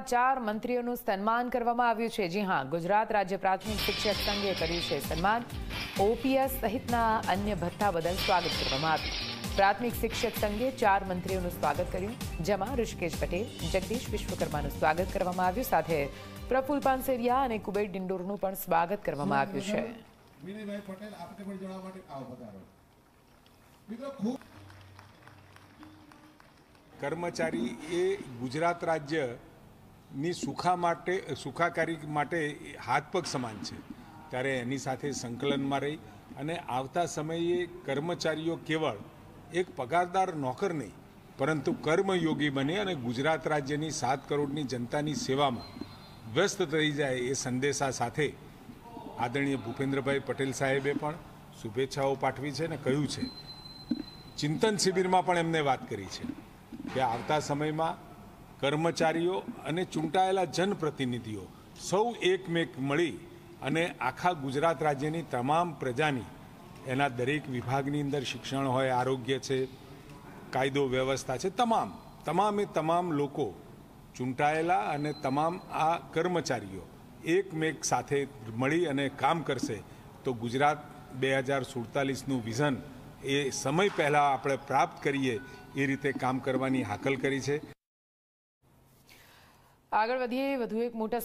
4 મંત્રીઓનું સન્માન કરવામાં આવ્યું છે। જી હા, ગુજરાત રાજ્ય પ્રાથમિક શિક્ષક સંઘે કર્યું છે સન્માન। ઓપીએસ સહિતના અન્ય ભથ્થા બદલ સ્વાગત કરવામાં આવ્યું। પ્રાથમિક શિક્ષક સંઘે 4 મંત્રીઓનું સ્વાગત કર્યું, જેમાં ઋષિકેશ પટેલ, જગદીશ વિશ્વકર્માનું સ્વાગત કરવામાં આવ્યું, સાથે પ્રફુલ પાનસેરિયા અને કુબેર ડિંડોરનું પણ સ્વાગત કરવામાં આવ્યું છે। કર્મચારી એ ગુજરાત રાજ્યની સુખાકારી માટે હાથ પગ સમાન છે, ત્યારે એની સાથે સંકલનમાં રહી અને આવતા સમયે કર્મચારીઓ કેવળ એક પગારદાર નોકર નહીં પરંતુ કર્મયોગી બને અને ગુજરાત રાજ્યની 7 કરોડની જનતાની સેવામાં વ્યસ્ત થઈ જાય એ સંદેશા સાથે આદરણીય ભૂપેન્દ્રભાઈ પટેલ સાહેબે પણ શુભેચ્છાઓ પાઠવી છે અને કહ્યું છે, ચિંતન શિબિરમાં પણ એમને વાત કરી છે કે આવતા સમયમાં કર્મચારીઓ અને ચૂંટાયેલા જનપ્રતિનિધિઓ સૌ એકમેક મળી અને આખા ગુજરાત રાજ્યની તમામ પ્રજાની એના દરેક વિભાગની અંદર શિક્ષણ હોય, આરોગ્ય છે, કાયદો વ્યવસ્થા છે, તમામ લોકો ચૂંટાયેલા અને તમામ આ કર્મચારીઓ એકમેક સાથે મળી અને કામ કરશે તો ગુજરાત 2047નું વિઝન એ સમય પહેલાં આપણે પ્રાપ્ત કરીએ એ રીતે કામ કરવાની હાકલ કરી છે। આગળ વધીએ, વધુ એક મોટા